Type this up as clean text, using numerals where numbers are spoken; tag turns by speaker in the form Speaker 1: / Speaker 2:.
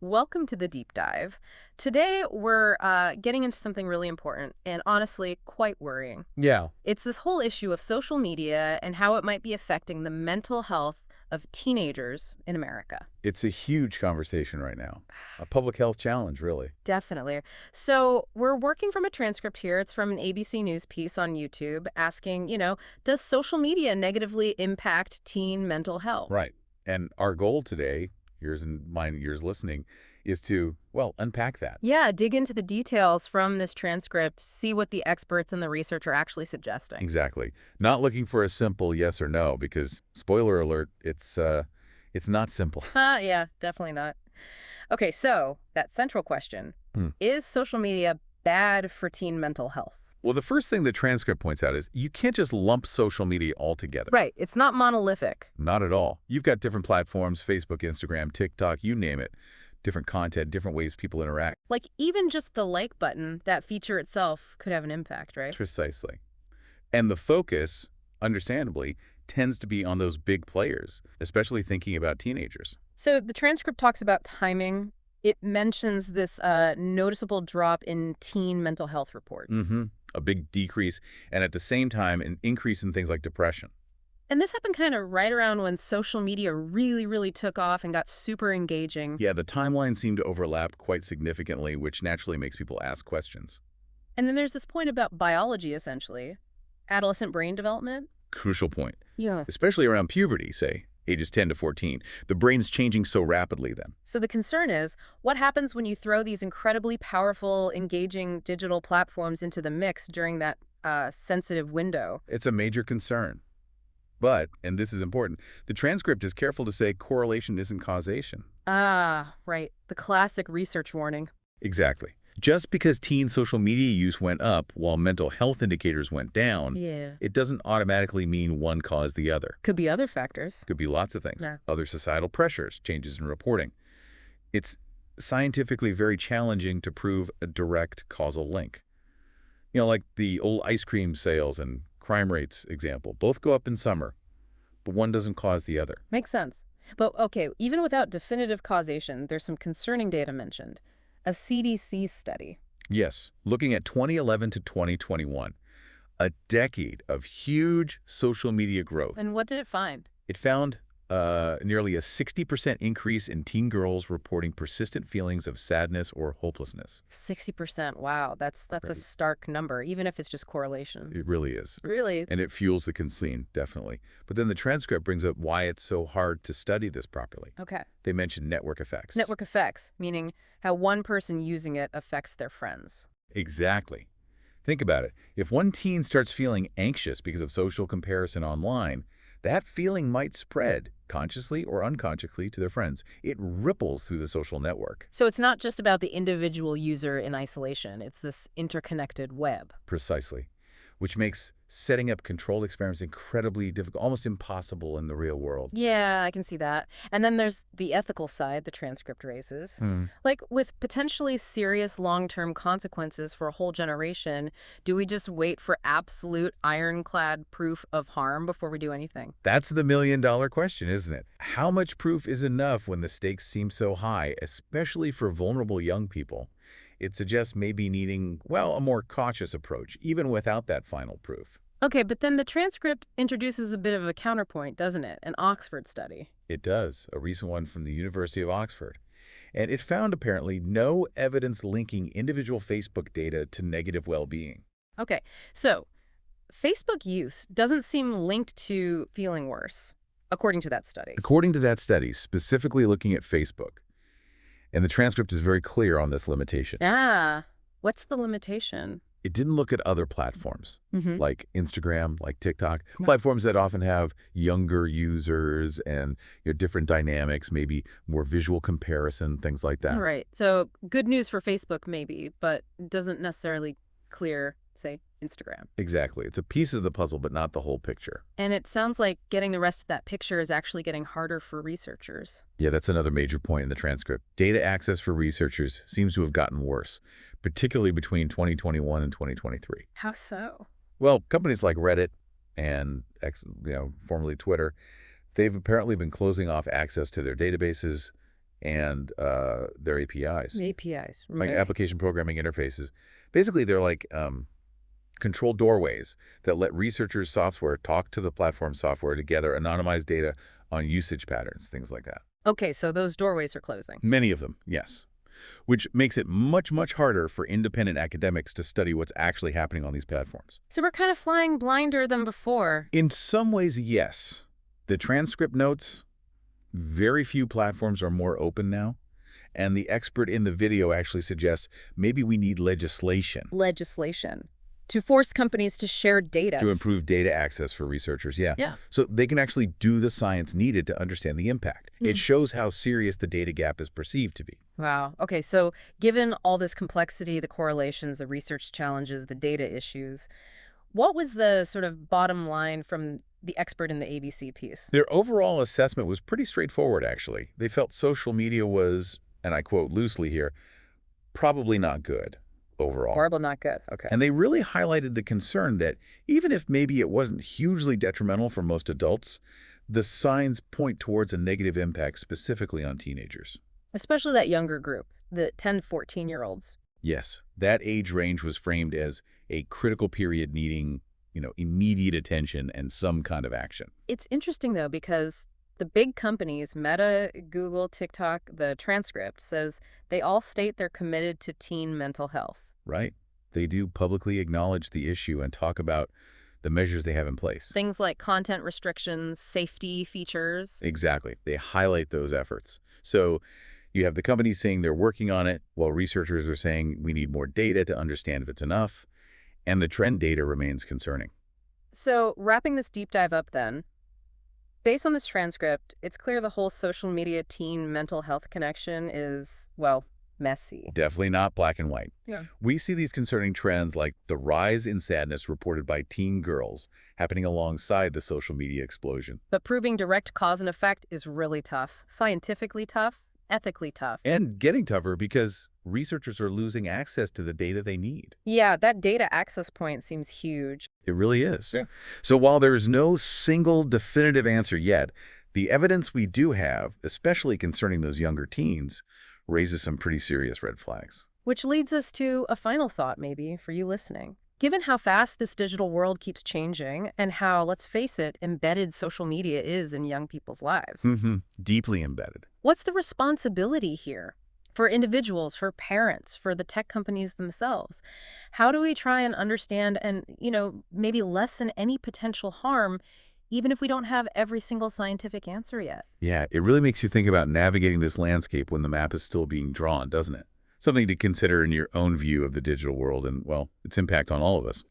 Speaker 1: Welcome to the deep dive. Today, we're getting into something really important and honestly quite worrying.
Speaker 2: Yeah,
Speaker 1: It's this whole issue of social media and how it might be affecting the mental health of teenagers in America.
Speaker 2: it's a huge conversation right now. A public health challenge, really.
Speaker 1: Definitely. So, we're working from a transcript here. It's from an ABC News piece on YouTube asking, does social media negatively impact teen mental health?
Speaker 2: Right. And our goal today, yours and mine, yours listening, is to, well, unpack that.
Speaker 1: Yeah, dig into the details from this transcript, see what the experts and the research are actually suggesting.
Speaker 2: Exactly. Not looking for a simple yes or no, because spoiler alert, it's not simple.
Speaker 1: Yeah, definitely not. Okay, so that central question,
Speaker 2: Hmm.
Speaker 1: is social media bad for teen mental health?
Speaker 2: Well, the first thing the transcript points out is you can't just lump social media all together.
Speaker 1: Right, it's not monolithic.
Speaker 2: Not at all. You've got different platforms, Facebook, Instagram, TikTok, you name it. Different content, different ways people interact.
Speaker 1: Like even just the like button, that feature itself could have an impact, right?
Speaker 2: Precisely. And the focus, understandably, tends to be on those big players, especially thinking about teenagers.
Speaker 1: So the transcript talks about timing. It mentions this noticeable drop in teen mental health reports.
Speaker 2: Mm-hmm. A big decrease, and at the same time, an increase in things like depression.
Speaker 1: And this happened kind of right around when social media really, really took off and got super engaging.
Speaker 2: Yeah, the timelines seem to overlap quite significantly, which naturally makes people ask questions.
Speaker 1: And then there's this point about biology, essentially. Adolescent brain development.
Speaker 2: Crucial point.
Speaker 1: Yeah.
Speaker 2: Especially around puberty, say, ages 10 to 14. The brain's changing so rapidly then.
Speaker 1: So the concern is, what happens when you throw these incredibly powerful, engaging digital platforms into the mix during that sensitive window?
Speaker 2: It's a major concern. But, and this is important, the transcript is careful to say correlation isn't causation.
Speaker 1: Ah, right. The classic research warning.
Speaker 2: Exactly. Just because teen social media use went up while mental health indicators went down,
Speaker 1: Yeah.
Speaker 2: it doesn't automatically mean one caused the other.
Speaker 1: Could be other factors.
Speaker 2: Could be lots of things.
Speaker 1: Yeah.
Speaker 2: Other societal pressures, changes in reporting. It's scientifically very challenging to prove a direct causal link. You know, like the old ice cream sales and crime rates example. Both go up in summer, but one doesn't cause the other.
Speaker 1: Makes sense. But okay, even without definitive causation, there's some concerning data mentioned. A CDC study.
Speaker 2: Yes, looking at 2011 to 2021, a decade of huge social media growth.
Speaker 1: And what did it find?
Speaker 2: It found nearly a 60% increase in teen girls reporting persistent feelings of sadness or hopelessness.
Speaker 1: 60%. Wow, that's a
Speaker 2: Right.
Speaker 1: stark number, even if it's just correlation.
Speaker 2: It really is.
Speaker 1: Really?
Speaker 2: And it fuels the concern, definitely. But then the transcript brings up why it's so hard to study this properly.
Speaker 1: Okay.
Speaker 2: They mention network effects.
Speaker 1: Network effects, meaning how one person using it affects their friends.
Speaker 2: Exactly. Think about it. If one teen starts feeling anxious because of social comparison online, that feeling might spread, consciously or unconsciously, to their friends. It ripples through the social network.
Speaker 1: So it's not just about the individual user in isolation. It's this interconnected web.
Speaker 2: Precisely. Which makes setting up controlled experiments incredibly difficult, almost impossible in the real world.
Speaker 1: Yeah, I can see that. And then there's the ethical side the transcript raises.
Speaker 2: Hmm.
Speaker 1: Like, with potentially serious long-term consequences for a whole generation, do we just wait for absolute ironclad proof of harm before we do anything?
Speaker 2: That's the million-dollar question, isn't it? How much proof is enough when the stakes seem so high, especially for vulnerable young people? It suggests maybe needing, well, a more cautious approach, even without that final proof.
Speaker 1: Okay, but then the transcript introduces a bit of a counterpoint, doesn't it? An Oxford study.
Speaker 2: It does, a recent one from the University of Oxford. And it found apparently no evidence linking individual Facebook data to negative well-being.
Speaker 1: Okay, so Facebook use doesn't seem linked to feeling worse, according to that study.
Speaker 2: According to that study, specifically looking at Facebook, and the transcript is very clear on this limitation.
Speaker 1: Ah, what's the limitation?
Speaker 2: It didn't look at other platforms
Speaker 1: Mm-hmm.
Speaker 2: like Instagram, like TikTok,
Speaker 1: Yeah.
Speaker 2: platforms that often have younger users and different dynamics, maybe more visual comparison, things like that.
Speaker 1: All right. So good news for Facebook, maybe, but doesn't necessarily clear, say, Instagram.
Speaker 2: Exactly. It's a piece of the puzzle, but not the whole picture.
Speaker 1: And it sounds like getting the rest of that picture is actually getting harder for researchers.
Speaker 2: Yeah, that's another major point in the transcript. Data access for researchers seems to have gotten worse, particularly between 2021 and 2023.
Speaker 1: How so?
Speaker 2: Well, companies like Reddit and formerly Twitter, they've apparently been closing off access to their databases, and their APIs,
Speaker 1: APIs,
Speaker 2: like
Speaker 1: right?
Speaker 2: application programming interfaces. Basically, they're like controlled doorways that let researchers' software talk to the platform software to gather anonymized data on usage patterns, things like that.
Speaker 1: Okay, so those doorways are closing.
Speaker 2: Many of them, yes. Which makes it much, much harder for independent academics to study what's actually happening on these platforms.
Speaker 1: So we're kind of flying blinder than before.
Speaker 2: In some ways, yes. The transcript notes, very few platforms are more open now, and the expert in the video actually suggests maybe we need legislation
Speaker 1: Legislation to force companies to share data.
Speaker 2: to improve data access for researchers, yeah.
Speaker 1: Yeah.
Speaker 2: So they can actually do the science needed to understand the impact. It shows how serious the data gap is perceived to be.
Speaker 1: Wow. Okay, so given all this complexity, the correlations, the research challenges, the data issues, what was the sort of bottom line from the expert in the ABC piece?
Speaker 2: Their overall assessment was pretty straightforward, actually. They felt social media was, and I quote loosely here, probably not good overall.
Speaker 1: Horrible, not good. Okay.
Speaker 2: And they really highlighted the concern that even if maybe it wasn't hugely detrimental for most adults, the signs point towards a negative impact specifically on teenagers.
Speaker 1: Especially that younger group, the 10, 14-year-olds.
Speaker 2: Yes, that age range was framed as a critical period needing, immediate attention and some kind of action.
Speaker 1: It's interesting, though, because the big companies, Meta, Google, TikTok, the transcript says they all state they're committed to teen mental health.
Speaker 2: Right? They do publicly acknowledge the issue and talk about the measures they have in place.
Speaker 1: Things like content restrictions, safety features.
Speaker 2: Exactly. They highlight those efforts. So you have the companies saying they're working on it, while researchers are saying we need more data to understand if it's enough, and the trend data remains concerning.
Speaker 1: So wrapping this deep dive up then, based on this transcript, it's clear the whole social media teen mental health connection is, well, messy.
Speaker 2: Definitely not black and white.
Speaker 1: Yeah.
Speaker 2: We see these concerning trends like the rise in sadness reported by teen girls happening alongside the social media explosion.
Speaker 1: But proving direct cause and effect is really tough. Scientifically tough, ethically tough.
Speaker 2: And getting tougher because researchers are losing access to the data they need.
Speaker 1: Yeah, that data access point seems huge.
Speaker 2: It really is.
Speaker 1: Yeah.
Speaker 2: So while there is no single definitive answer yet, the evidence we do have, especially concerning those younger teens, raises some pretty serious red flags.
Speaker 1: Which leads us to a final thought, maybe, for you listening. Given how fast this digital world keeps changing and how, let's face it, embedded social media is in young people's lives,
Speaker 2: Deeply embedded.
Speaker 1: what's the responsibility here? For individuals, for parents, for the tech companies themselves? How do we try and understand and, maybe lessen any potential harm, even if we don't have every single scientific answer yet?
Speaker 2: Yeah, it really makes you think about navigating this landscape when the map is still being drawn, doesn't it? Something to consider in your own view of the digital world and, well, its impact on all of us.